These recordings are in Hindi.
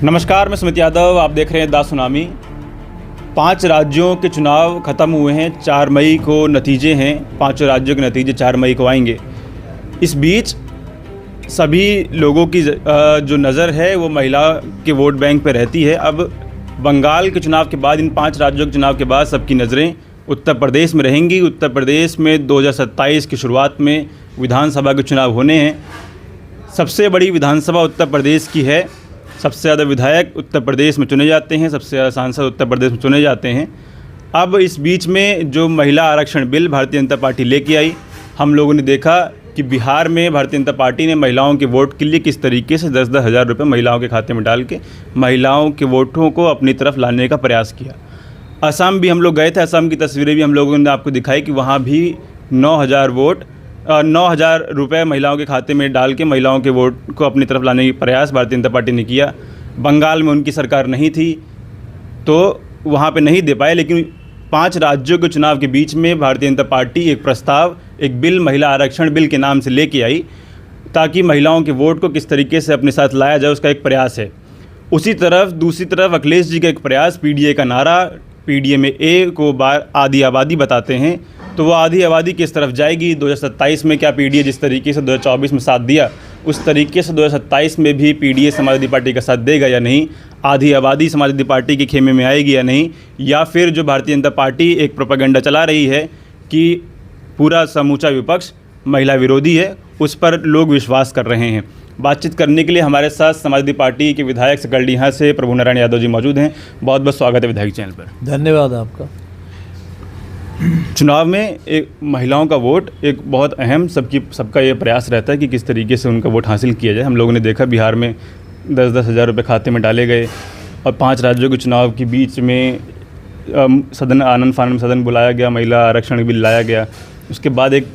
नमस्कार, मैं सुमित यादव। आप देख रहे हैं दा सुनामी। 5 राज्यों के चुनाव ख़त्म हुए हैं। 4 मई को नतीजे हैं। 5 राज्यों के नतीजे 4 मई को आएंगे। इस बीच सभी लोगों की जो नज़र है वो महिला के वोट बैंक पे रहती है। अब बंगाल के चुनाव के बाद, इन 5 राज्यों के चुनाव के बाद सबकी नज़रें उत्तर प्रदेश में रहेंगी। उत्तर प्रदेश में 2027 की शुरुआत में विधानसभा के चुनाव होने हैं। सबसे बड़ी विधानसभा उत्तर प्रदेश की है। सबसे ज़्यादा विधायक उत्तर प्रदेश में चुने जाते हैं, सबसे ज़्यादा सांसद उत्तर प्रदेश में चुने जाते हैं। अब इस बीच में जो महिला आरक्षण बिल भारतीय जनता पार्टी लेके आई, हम लोगों ने देखा कि बिहार में भारतीय जनता पार्टी ने महिलाओं के वोट के लिए किस तरीके से 10-10 हज़ार रुपये महिलाओं के खाते में डाल के महिलाओं के वोटों को अपनी तरफ लाने का प्रयास किया। असम भी हम लोग गए थे। असम की तस्वीरें भी हम लोगों ने आपको दिखाई कि वहाँ भी 9,000 रुपये महिलाओं के खाते में डाल के महिलाओं के वोट को अपनी तरफ लाने की प्रयास भारतीय जनता पार्टी ने किया। बंगाल में उनकी सरकार नहीं थी तो वहाँ पे नहीं दे पाए, लेकिन 5 राज्यों के चुनाव के बीच में भारतीय जनता पार्टी एक प्रस्ताव, एक बिल, महिला आरक्षण बिल के नाम से लेके आई, ताकि महिलाओं के वोट को किस तरीके से अपने साथ लाया जाए, उसका एक प्रयास है। उसी तरफ दूसरी तरफ अखिलेश जी का एक प्रयास, पीडीए का नारा, पीडीए में ए को आधी आबादी बताते हैं, तो वो आधी आबादी किस तरफ जाएगी 2027 में? क्या पीडीए जिस तरीके से 2024 में साथ दिया उस तरीके से 2027 में भी पीडीए समाजवादी पार्टी का साथ देगा या नहीं? आधी आबादी समाजवादी पार्टी के खेमे में आएगी या नहीं? या फिर जो भारतीय जनता पार्टी एक प्रोपेगेंडा चला रही है कि पूरा समूचा विपक्ष महिला विरोधी है, उस पर लोग विश्वास कर रहे हैं। बातचीत करने के लिए हमारे साथ समाजवादी पार्टी के विधायक सकलडीहा से प्रभु नारायण यादव जी मौजूद हैं। बहुत बहुत स्वागत है विधायक चैनल पर। धन्यवाद आपका। चुनाव में एक महिलाओं का वोट एक बहुत अहम, सबका ये प्रयास रहता है कि किस तरीके से उनका वोट हासिल किया जाए। हम लोगों ने देखा बिहार में 10-10 हज़ार रुपये खाते में डाले गए और 5 राज्यों के चुनाव के बीच में सदन आनंद फानंद सदन बुलाया गया, महिला आरक्षण बिल लाया गया। उसके बाद एक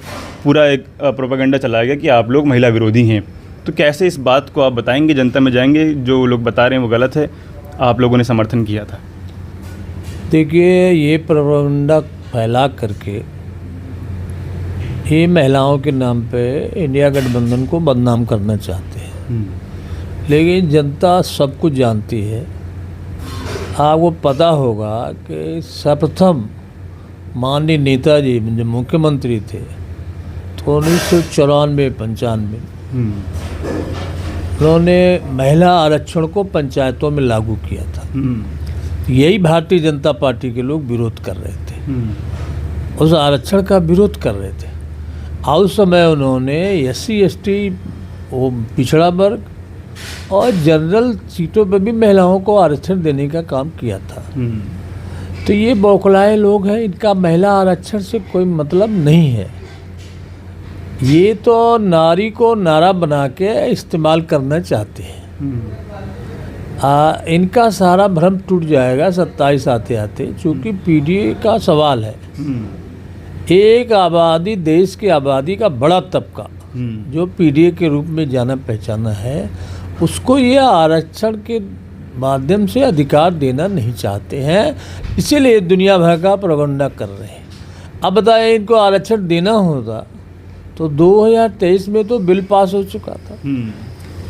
पूरा प्रोपेगेंडा चलाया गया कि आप लोग महिला विरोधी हैं। तो कैसे इस बात को आप बताएंगे, जनता में जाएंगे, जो लोग बता रहे हैं वो गलत है, आप लोगों ने समर्थन किया था? देखिए, ये प्रोपेगेंडा फैला करके ये महिलाओं के नाम पे इंडिया गठबंधन को बदनाम करना चाहते हैं। लेकिन जनता सब कुछ जानती है। आपको पता होगा कि सर्वप्रथम माननीय नेताजी जब मुख्यमंत्री थे तो 1994-95 उन्होंने महिला आरक्षण को पंचायतों में लागू किया था। यही भारतीय जनता पार्टी के लोग विरोध कर रहे थे, उस आरक्षण का विरोध कर रहे थे। और उस समय उन्होंने SC ST, वो पिछड़ा वर्ग और जनरल सीटों पर भी महिलाओं को आरक्षण देने का काम किया था। तो ये बौखलाए लोग हैं, इनका महिला आरक्षण से कोई मतलब नहीं है। ये तो नारी को नारा बना के इस्तेमाल करना चाहते हैं। इनका सारा भ्रम टूट जाएगा 27 आते आते, चूँकि पीडीए का सवाल है। एक आबादी, देश की आबादी का बड़ा तबका जो पीडीए के रूप में जाना पहचाना है, उसको ये आरक्षण के माध्यम से अधिकार देना नहीं चाहते हैं। इसीलिए दुनिया भर का प्रोपेगेंडा कर रहे हैं। अब बताएं, इनको आरक्षण देना होता तो 2023 में तो बिल पास हो चुका था।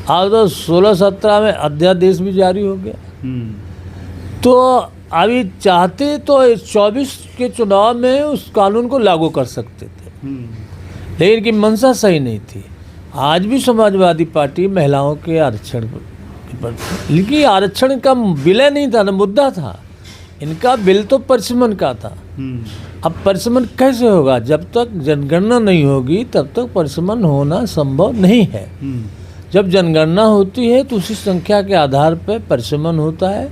आज तो 16-17 में अध्यादेश भी जारी हो गया। तो अभी चाहते तो 24 के चुनाव में उस कानून को लागू कर सकते थे, लेकिन इनकी मंशा सही नहीं थी। आज भी समाजवादी पार्टी महिलाओं के आरक्षण पर, लेकिन आरक्षण का बिल नहीं था ना, मुद्दा था। इनका बिल तो परिसीमन का था। अब परिसीमन कैसे होगा? जब तक जनगणना नहीं होगी तब तक परिसीमन होना संभव नहीं है। जब जनगणना होती है तो उसी संख्या के आधार पर परिसीमन होता है।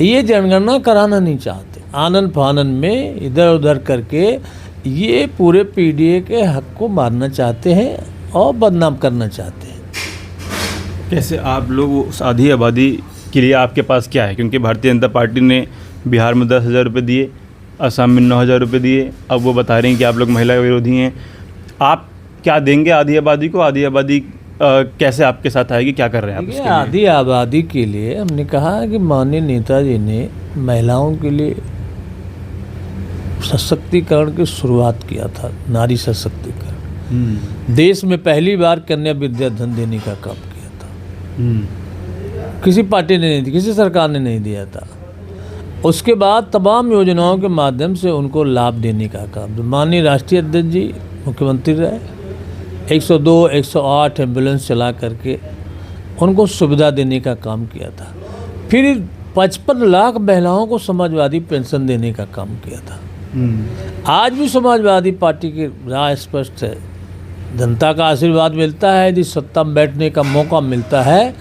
ये जनगणना कराना नहीं चाहते, आनन फानन में इधर उधर करके ये पूरे पीडीए के हक को मारना चाहते हैं और बदनाम करना चाहते हैं। कैसे आप लोग उस आधी आबादी के लिए आपके पास क्या है? क्योंकि भारतीय जनता पार्टी ने बिहार में 10 हज़ार रुपये दिए, असम में 9 हज़ार रुपये दिए, अब वो बता रहे हैं कि आप लोग महिला विरोधी हैं। आप क्या देंगे आधी आबादी को? आधी आबादी कैसे आपके साथ आएगी? क्या कर रहे हैं आप इसके लिए? आधी आबादी के लिए हमने कहा कि माननीय नेताजी ने महिलाओं के लिए सशक्तिकरण की शुरुआत किया था, नारी सशक्तिकरण। देश में पहली बार कन्या विद्याधन देने का काम किया था। किसी पार्टी ने नहीं दी, किसी सरकार ने नहीं दिया था। उसके बाद तमाम योजनाओं के माध्यम से उनको लाभ देने का काम, माननीय राष्ट्रीय अध्यक्ष जी मुख्यमंत्री रहे, 102 108 एम्बुलेंस चला करके उनको सुविधा देने का काम किया था। फिर 55 लाख महिलाओं को समाजवादी पेंशन देने का काम किया था। आज भी समाजवादी पार्टी की राय स्पष्ट है, जनता का आशीर्वाद मिलता है, यदि सत्ता में बैठने का मौका मिलता है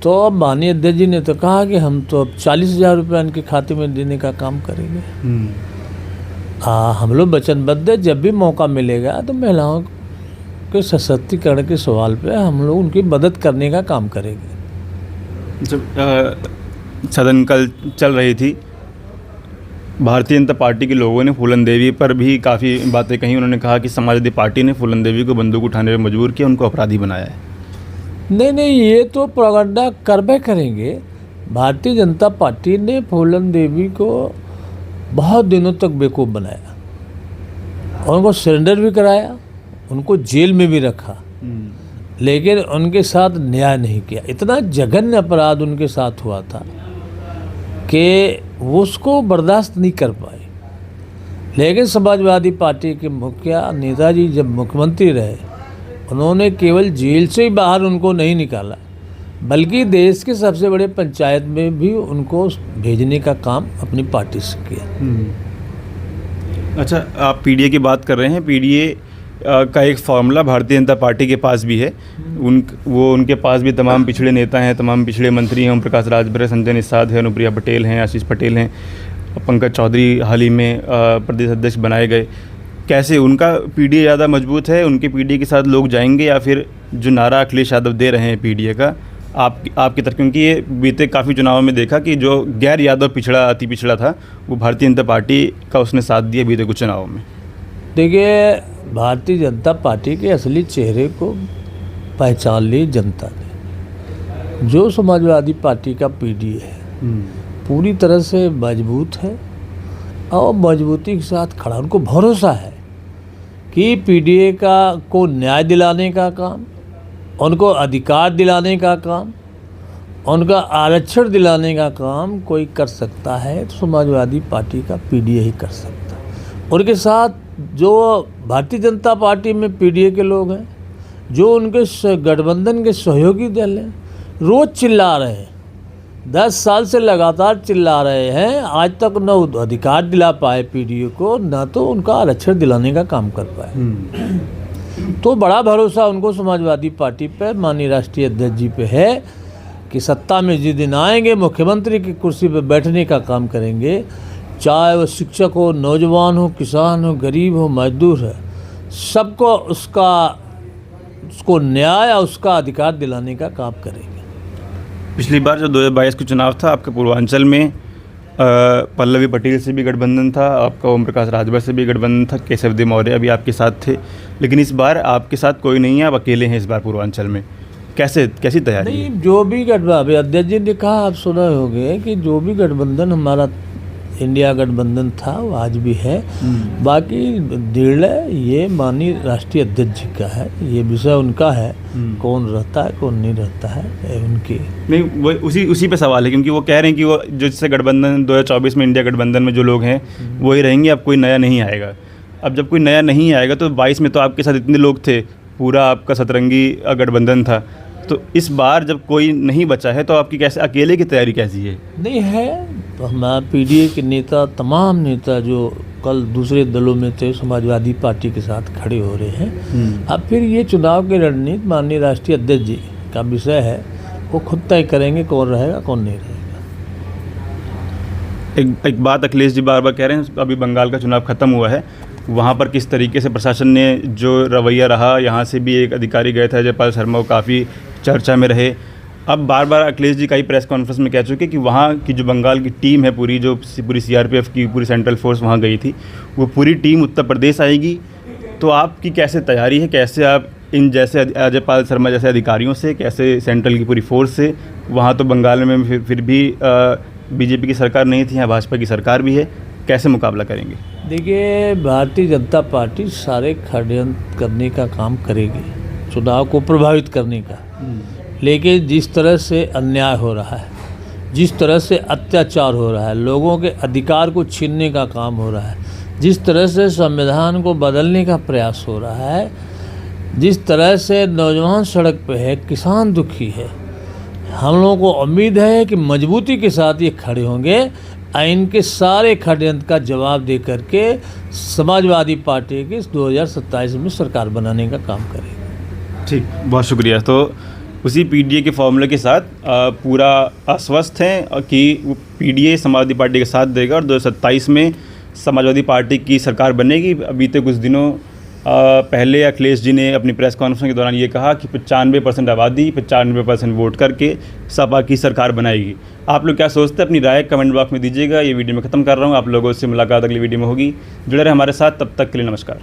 तो माननीय अध्यक्ष जी ने तो कहा कि हम तो अब 40,000 रुपये उनके खाते में देने का काम करेंगे। हम लोग वचनबद्ध है, जब भी मौका मिलेगा तो महिलाओं के सशक्तिकरण के सवाल पे हम लोग उनकी मदद करने का काम करेंगे। जब सदन कल चल रही थी, भारतीय जनता पार्टी के लोगों ने फूलन देवी पर भी काफ़ी बातें कही। उन्होंने कहा कि समाजवादी पार्टी ने फूलन देवी को बंदूक उठाने में मजबूर किया, उनको अपराधी बनाया है। नहीं, ये तो प्रोपेगेंडा करबे करेंगे। भारतीय जनता पार्टी ने फूलन देवी को बहुत दिनों तक बेवकूफ़ बनाया, उनको सरेंडर भी कराया, उनको जेल में भी रखा, लेकिन उनके साथ न्याय नहीं किया। इतना जघन्य अपराध उनके साथ हुआ था कि वो उसको बर्दाश्त नहीं कर पाए। लेकिन समाजवादी पार्टी के मुखिया नेताजी जब मुख्यमंत्री रहे, उन्होंने केवल जेल से ही बाहर उनको नहीं निकाला, बल्कि देश के सबसे बड़े पंचायत में भी उनको भेजने का काम अपनी पार्टी से किया। अच्छा, आप पीडीए की बात कर रहे हैं। पीडीए का एक फॉर्मूला भारतीय जनता पार्टी के पास भी है। उनके पास भी तमाम पिछड़े नेता हैं, तमाम पिछड़े मंत्री हैं। ओम प्रकाश राजभर, संजय निषाद है, अनुप्रिया पटेल हैं, आशीष पटेल हैं, पंकज चौधरी हाल ही में प्रदेश अध्यक्ष बनाए गए। कैसे उनका पीडीए ज़्यादा मजबूत है, उनके पीडीए के साथ लोग जाएंगे, या फिर जो नारा अखिलेश यादव दे रहे हैं पीडीए का आपकी तरफ? क्योंकि ये बीते काफ़ी चुनावों में देखा कि जो गैर यादव पिछड़ा अति पिछड़ा था, वो भारतीय जनता पार्टी का उसने साथ दिया बीते कुछ चुनावों में। देखिए, भारतीय जनता पार्टी के असली चेहरे को पहचान ली जनता ने। जो समाजवादी पार्टी का पीडीए है पूरी तरह से मजबूत है और मजबूती के साथ खड़ा, उनको भरोसा है कि पीडीए को न्याय दिलाने का काम, उनको अधिकार दिलाने का काम, उनका आरक्षण दिलाने का काम कोई कर सकता है तो समाजवादी पार्टी का पीडीए ही कर सकता है। उनके साथ जो भारतीय जनता पार्टी में पीडीए के लोग हैं, जो उनके गठबंधन के सहयोगी दल हैं, रोज़ चिल्ला रहे हैं, 10 साल से लगातार चिल्ला रहे हैं, आज तक न अधिकार दिला पाए पीडीए को, न तो उनका आरक्षण दिलाने का काम कर पाए। तो बड़ा भरोसा उनको समाजवादी पार्टी पे, माननीय राष्ट्रीय अध्यक्ष जी पे है कि सत्ता में जिस दिन आएंगे मुख्यमंत्री की कुर्सी पे बैठने का काम करेंगे, चाहे वो शिक्षक हो, नौजवान हो, किसान हो, गरीब हो, मजदूर है, सबको उसको न्याय और उसका अधिकार दिलाने का काम करेंगे। पिछली बार जो 2022 का चुनाव था, आपके पूर्वांचल में पल्लवी पटेल से भी गठबंधन था, आपका ओम प्रकाश राजभर से भी गठबंधन था, केशव देव मौर्य भी आपके साथ थे, लेकिन इस बार आपके साथ कोई नहीं है, आप अकेले हैं इस बार पूर्वांचल में। कैसी तैयारी है? नहीं, जो भी गठबंधन, अध्यक्ष जी ने कहा, आप सुना होंगे कि जो भी गठबंधन हमारा इंडिया गठबंधन था वो आज भी है। बाकी निर्णय ये माननीय राष्ट्रीय अध्यक्ष जी का है, ये विषय उनका है, कौन रहता है कौन नहीं रहता है उनकी नहीं। वो उसी पे सवाल है, क्योंकि वो कह रहे हैं कि वो जिससे गठबंधन 2024 में इंडिया गठबंधन में जो लोग हैं वो ही रहेंगे, अब कोई नया नहीं आएगा। अब जब कोई नया नहीं आएगा तो 22 में तो आपके साथ इतने लोग थे, पूरा आपका सतरंगी गठबंधन था, तो इस बार जब कोई नहीं बचा है तो आपकी कैसे अकेले की तैयारी कैसी है? नहीं है, तो हमारा पीडीए के नेता, तमाम नेता जो कल दूसरे दलों में थे, समाजवादी पार्टी के साथ खड़े हो रहे हैं। अब फिर ये चुनाव की रणनीति माननीय राष्ट्रीय अध्यक्ष जी का विषय है, वो खुद तय करेंगे कौन रहेगा कौन नहीं रहेगा। एक बात अखिलेश जी बार बार कह रहे हैं, अभी बंगाल का चुनाव ख़त्म हुआ है, वहाँ पर किस तरीके से प्रशासन ने जो रवैया रहा, यहाँ से भी एक अधिकारी गए थे जयपाल शर्मा, वो काफ़ी चर्चा में रहे। अब बार बार अखिलेश जी कई प्रेस कॉन्फ्रेंस में कह चुके कि वहाँ की जो बंगाल की टीम है पूरी, जो पूरी सीआरपीएफ की पूरी सेंट्रल फोर्स वहाँ गई थी, वो पूरी टीम उत्तर प्रदेश आएगी। तो आपकी कैसे तैयारी है, कैसे आप इन जैसे जयपाल शर्मा जैसे अधिकारियों से, कैसे सेंट्रल की पूरी फोर्स से, वहाँ तो बंगाल में फिर भी बीजेपी की सरकार नहीं थी, यहाँ भाजपा की सरकार भी है, कैसे मुकाबला करेंगे? देखिए, भारतीय जनता पार्टी सारे षड्यंत्र करने का काम करेगी, चुनाव को प्रभावित करने का, लेकिन जिस तरह से अन्याय हो रहा है, जिस तरह से अत्याचार हो रहा है, लोगों के अधिकार को छीनने का काम हो रहा है, जिस तरह से संविधान को बदलने का प्रयास हो रहा है, जिस तरह से नौजवान सड़क पे है, किसान दुखी है, हम लोगों को उम्मीद है कि मजबूती के साथ ये खड़े होंगे, इनके सारे षड्यंत्र का जवाब दे करके समाजवादी पार्टी की 2027 में सरकार बनाने का काम करेगी। ठीक, बहुत शुक्रिया। तो उसी पीडीए के फॉर्मूले के साथ पूरा आश्वस्त हैं कि वो पीडीए समाजवादी पार्टी का साथ देगा और 2027 में समाजवादी पार्टी की सरकार बनेगी। बीते कुछ दिनों पहले अखिलेश जी ने अपनी प्रेस कॉन्फ्रेंस के दौरान ये कहा कि 95% आबादी 95% वोट करके सपा की सरकार बनाएगी। आप लोग क्या सोचते हैं? अपनी राय कमेंट बॉक्स में दीजिएगा। ये वीडियो मैं ख़त्म कर रहा हूँ। आप लोगों से मुलाकात अगली वीडियो में होगी। जुड़े रहे हमारे साथ, तब तक के लिए नमस्कार।